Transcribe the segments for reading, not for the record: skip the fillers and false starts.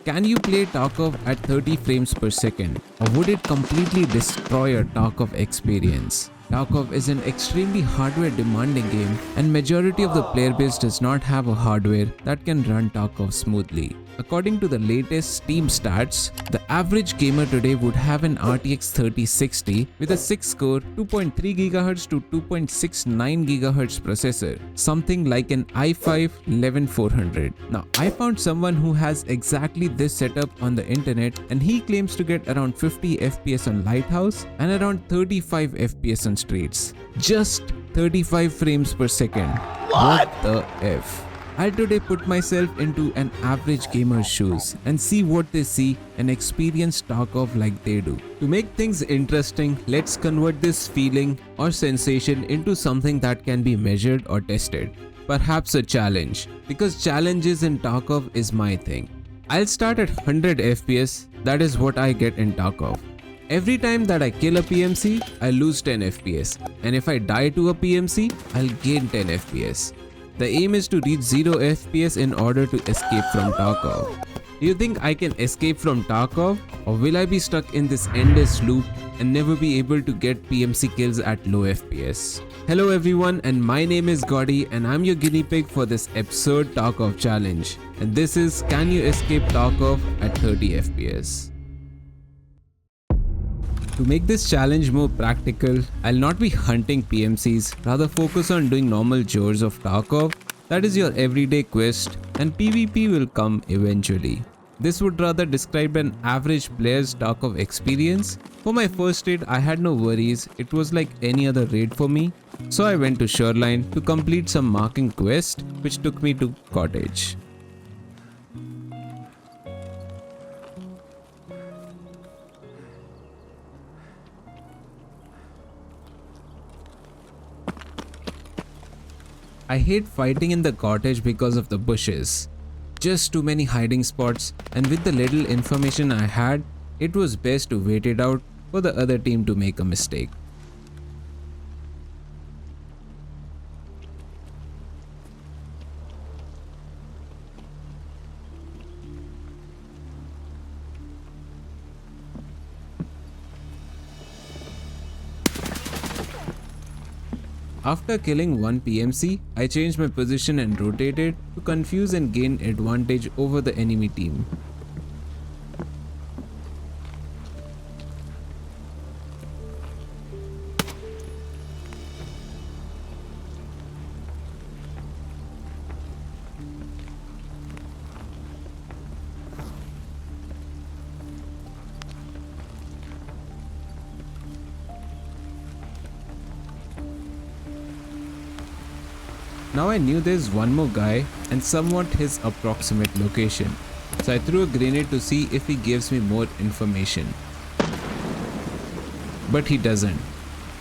Can you play Tarkov at 30 frames per second, or would it completely destroy your Tarkov experience? Tarkov is an extremely hardware demanding game, and majority of the player base does not have a hardware that can run Tarkov smoothly. According to the latest Steam stats, the average gamer today would have an RTX 3060 with a 6-core 2.3 GHz to 2.69 GHz processor, something like an i5 11400. Now, I found someone who has exactly this setup on the internet, and he claims to get around 50 FPS on Lighthouse and around 35 FPS on Streets. Just 35 frames per second. What the F? I'll today put myself into an average gamer's shoes and see what they see and experience Tarkov like they do. To make things interesting, let's convert this feeling or sensation into something that can be measured or tested. Perhaps a challenge, because challenges in Tarkov is my thing. I'll start at 100 FPS, that is what I get in Tarkov. Every time that I kill a PMC, I lose 10 FPS, and if I die to a PMC, I'll gain 10 FPS. The aim is to reach 0 FPS in order to escape from Tarkov. Do you think I can escape from Tarkov, or will I be stuck in this endless loop and never be able to get PMC kills at low FPS? Hello everyone, and my name is GAWDY, and I'm your guinea pig for this absurd Tarkov challenge. And this is Can You Escape Tarkov at 30 FPS? To make this challenge more practical, I'll not be hunting PMCs, rather focus on doing normal chores of Tarkov, that is your everyday quest, and PvP will come eventually. This would rather describe an average player's Tarkov experience. For my first raid, I had no worries, it was like any other raid for me. So I went to Shoreline to complete some marking quest, which took me to Cottage. I hate fighting in the cottage because of the bushes. Just too many hiding spots, and with the little information I had, it was best to wait it out for the other team to make a mistake. After killing one PMC, I changed my position and rotated to confuse and gain advantage over the enemy team. Now I knew there's one more guy and somewhat his approximate location, so I threw a grenade to see if he gives me more information. But he doesn't.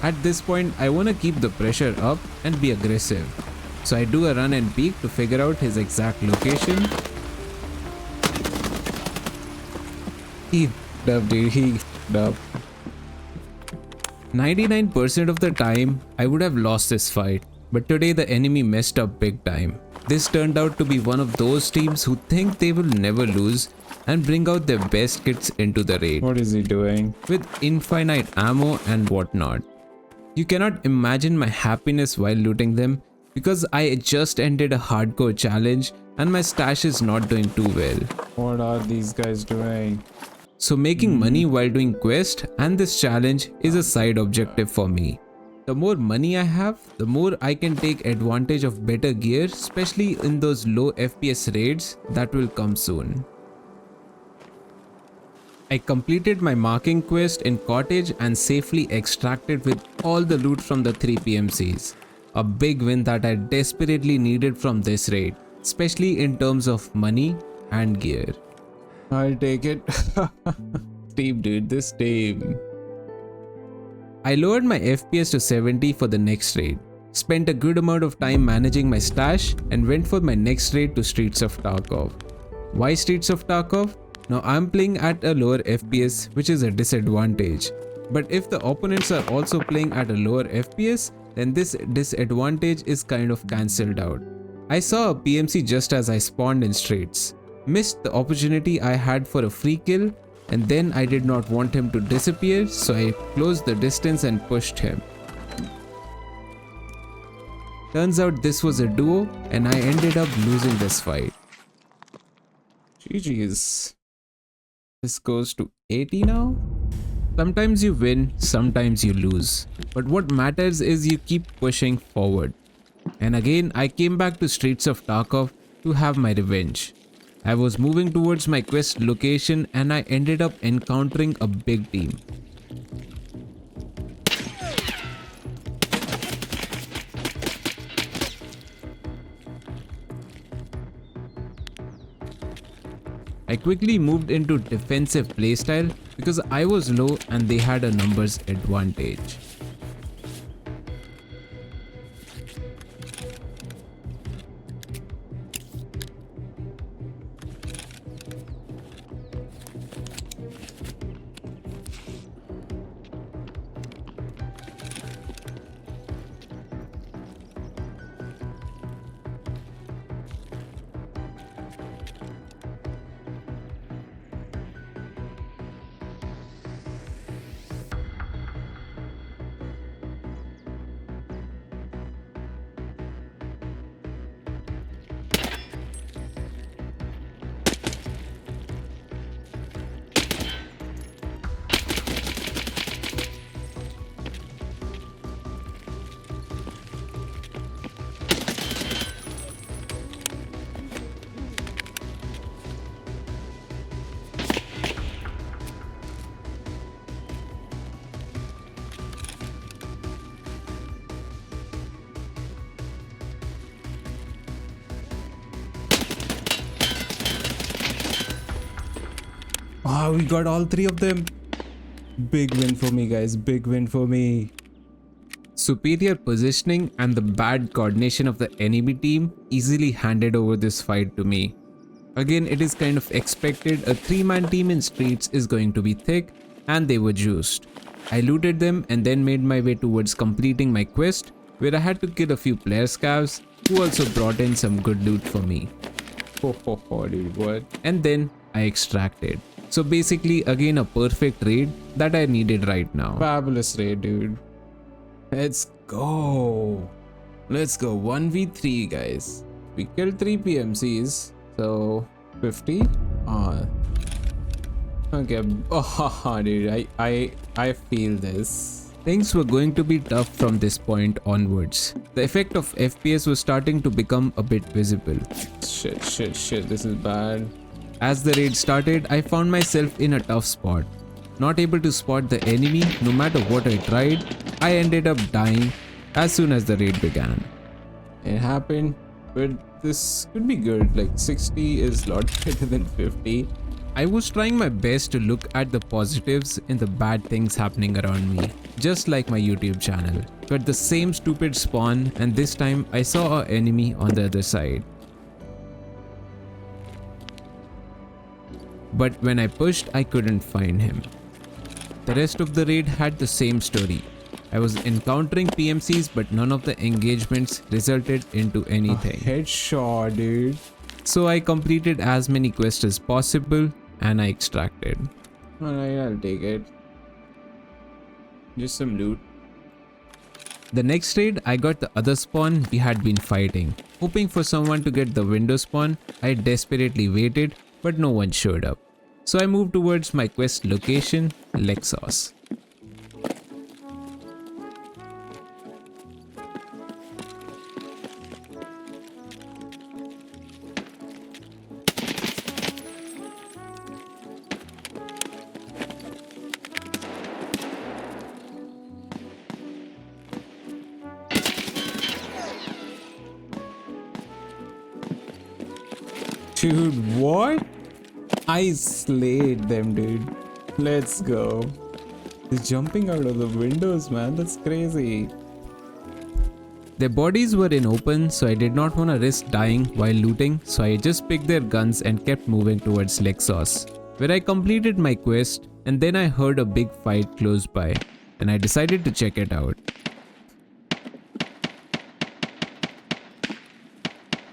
At this point, I want to keep the pressure up and be aggressive, so I do a run and peek to figure out his exact location. He f***ed up, dude, he f***ed up. 99% of the time, I would have lost this fight. But today the enemy messed up big time. This turned out to be one of those teams who think they will never lose and bring out their best kits into the raid. What is he doing? With infinite ammo and whatnot. You cannot imagine my happiness while looting them, because I just ended a hardcore challenge and my stash is not doing too well. What are these guys doing? So making money while doing quest and this challenge is a side objective for me. The more money I have, the more I can take advantage of better gear, especially in those low FPS raids that will come soon. I completed my marking quest in Cottage and safely extracted with all the loot from the 3 PMCs. A big win that I desperately needed from this raid, especially in terms of money and gear. I'll take it. Team, dude, this team. I lowered my FPS to 70 for the next raid, spent a good amount of time managing my stash, and went for my next raid to Streets of Tarkov. Why Streets of Tarkov? Now I'm playing at a lower FPS, which is a disadvantage. But if the opponents are also playing at a lower FPS, then this disadvantage is kind of cancelled out. I saw a PMC just as I spawned in Streets. Missed the opportunity I had for a free kill, and then I did not want him to disappear, so I closed the distance and pushed him. Turns out this was a duo, and I ended up losing this fight. GG's. This goes to 80 now? Sometimes you win, sometimes you lose. But what matters is you keep pushing forward. And again, I came back to Streets of Tarkov to have my revenge. I was moving towards my quest location and I ended up encountering a big team. I quickly moved into defensive playstyle because I was low and they had a numbers advantage. Ah, we got all three of them. Big win for me, guys. Big win for me. Superior positioning and the bad coordination of the enemy team easily handed over this fight to me. Again, it is kind of expected, a 3-man team in Streets is going to be thick, and they were juiced. I looted them and then made my way towards completing my quest, where I had to kill a few player scavs who also brought in some good loot for me. Dude, what? And then I extracted. So basically again a perfect raid that I needed right now. Fabulous raid, dude. Let's go. Let's go 1v3, guys. We killed 3 PMCs, so 50. Okay. Oh, dude, I feel this. Things were going to be tough from this point onwards. The effect of FPS was starting to become a bit visible. Shit. This is bad. As the raid started, I found myself in a tough spot. Not able to spot the enemy no matter what I tried, I ended up dying as soon as the raid began. It happened, but this could be good. Like 60 is a lot better than 50. I was trying my best to look at the positives in the bad things happening around me, just like my YouTube channel. But the same stupid spawn, and this time I saw an enemy on the other side. But when I pushed, I couldn't find him. The rest of the raid had the same story. I was encountering PMCs, but none of the engagements resulted into anything. A headshot, dude. So I completed as many quests as possible and I extracted. Alright, I'll take it. Just some loot. The next raid, I got the other spawn we had been fighting. Hoping for someone to get the window spawn, I desperately waited, but no one showed up. So I moved towards my quest location, Lexos. Dude, what? I slayed them, dude. Let's go. They're jumping out of the windows, man. That's crazy. Their bodies were in open, so I did not want to risk dying while looting, so I just picked their guns and kept moving towards Lexos, where I completed my quest, and then I heard a big fight close by, and I decided to check it out.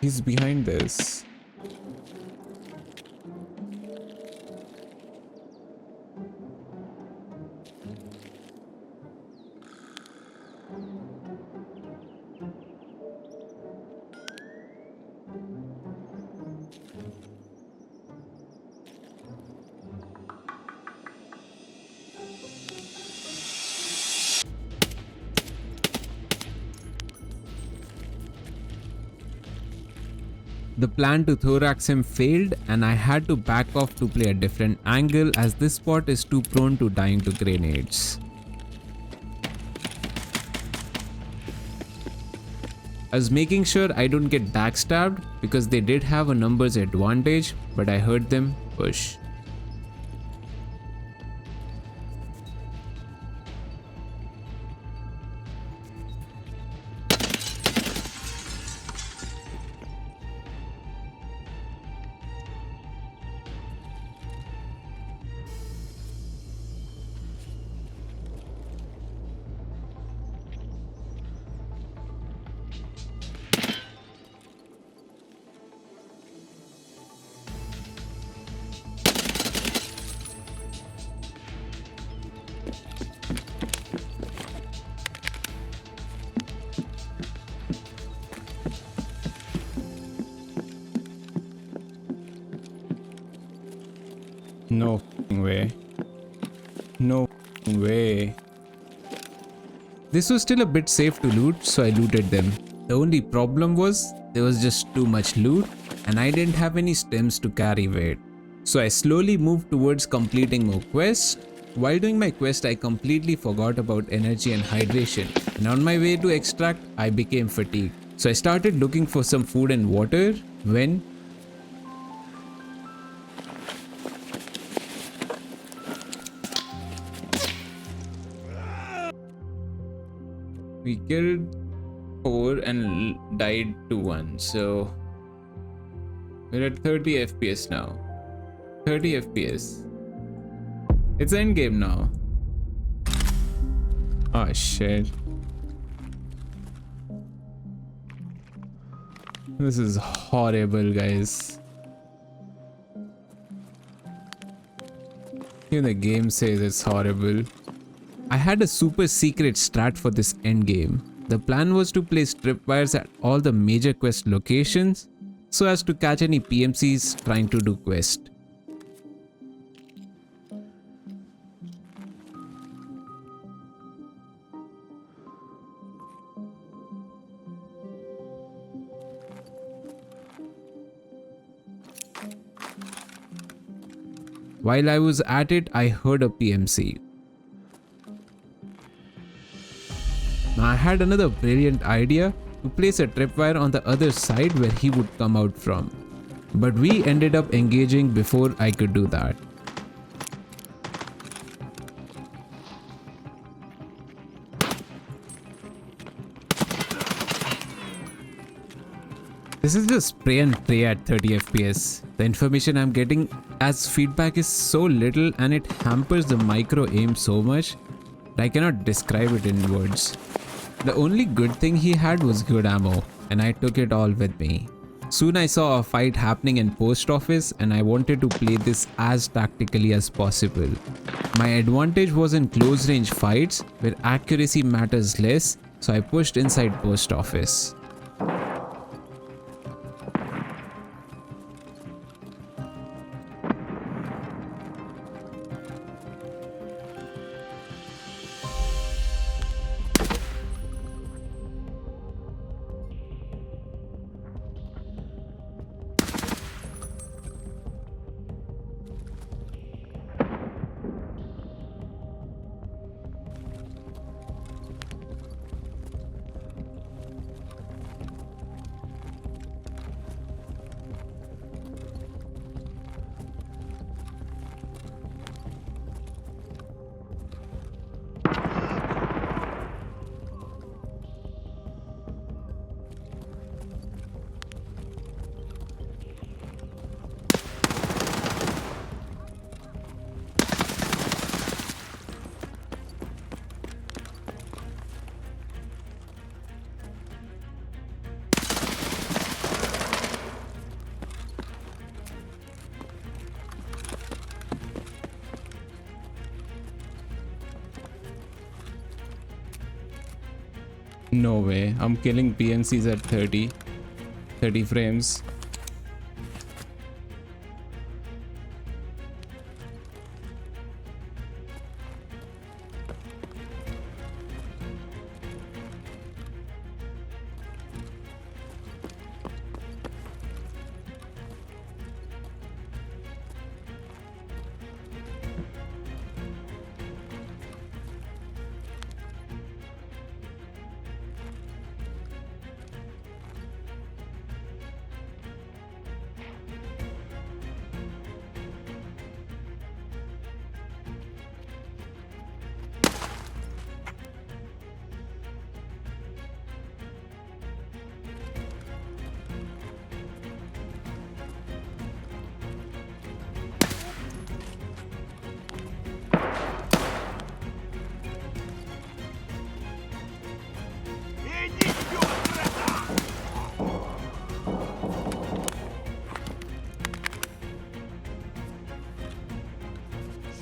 He's behind this. The plan to thorax him failed and I had to back off to play a different angle as this spot is too prone to dying to grenades. I was making sure I don't get backstabbed because they did have a numbers advantage, but I heard them push. No f***ing way. No f***ing way. This was still a bit safe to loot, so I looted them. The only problem was there was just too much loot and I didn't have any stems to carry weight. So I slowly moved towards completing more quests. While doing my quest, I completely forgot about energy and hydration, and on my way to extract, I became fatigued. So I started looking for some food and water when we killed 4 and died to 1. So we're at 30 FPS now. 30 FPS. It's endgame now. Oh shit. This is horrible, guys. Even the game says it's horrible. I had a super secret strat for this endgame. The plan was to place tripwires at all the major quest locations so as to catch any PMCs trying to do quest. While I was at it, I heard a PMC. Now I had another brilliant idea to place a tripwire on the other side where he would come out from. But we ended up engaging before I could do that. This is just spray and pray at 30 FPS. The information I'm getting as feedback is so little and it hampers the micro aim so much that I cannot describe it in words. The only good thing he had was good ammo, and I took it all with me. Soon I saw a fight happening in post office and I wanted to play this as tactically as possible. My advantage was in close range fights where accuracy matters less, so I pushed inside post office. No way, I'm killing PMCs at 30 frames.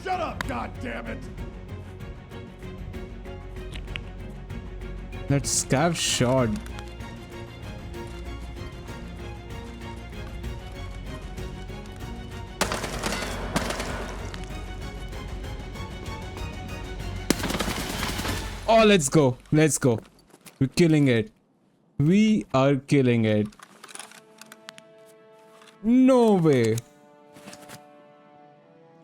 Shut up, goddammit! That scav shot. Oh, let's go. Let's go. We're killing it. We are killing it. No way.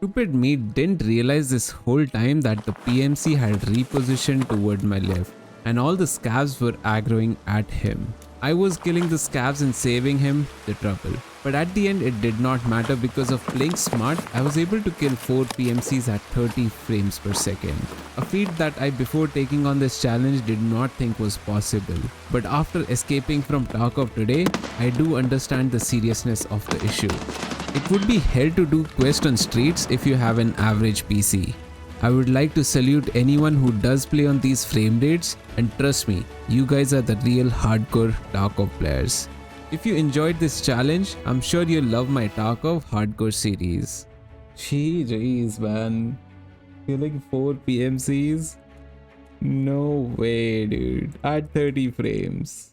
Stupid me didn't realize this whole time that the PMC had repositioned toward my left and all the scavs were aggroing at him. I was killing the scavs and saving him the trouble. But at the end it did not matter because of playing smart. I was able to kill 4 PMCs at 30 frames per second. A feat that I before taking on this challenge did not think was possible. But after escaping from Tarkov today, I do understand the seriousness of the issue. It would be hell to do quest on streets if you have an average PC. I would like to salute anyone who does play on these frame rates, and trust me, you guys are the real hardcore Tarkov players. If you enjoyed this challenge, I'm sure you'll love my Tarkov hardcore series. Jeez, man. Killing 4 PMCs? No way, dude. At 30 frames.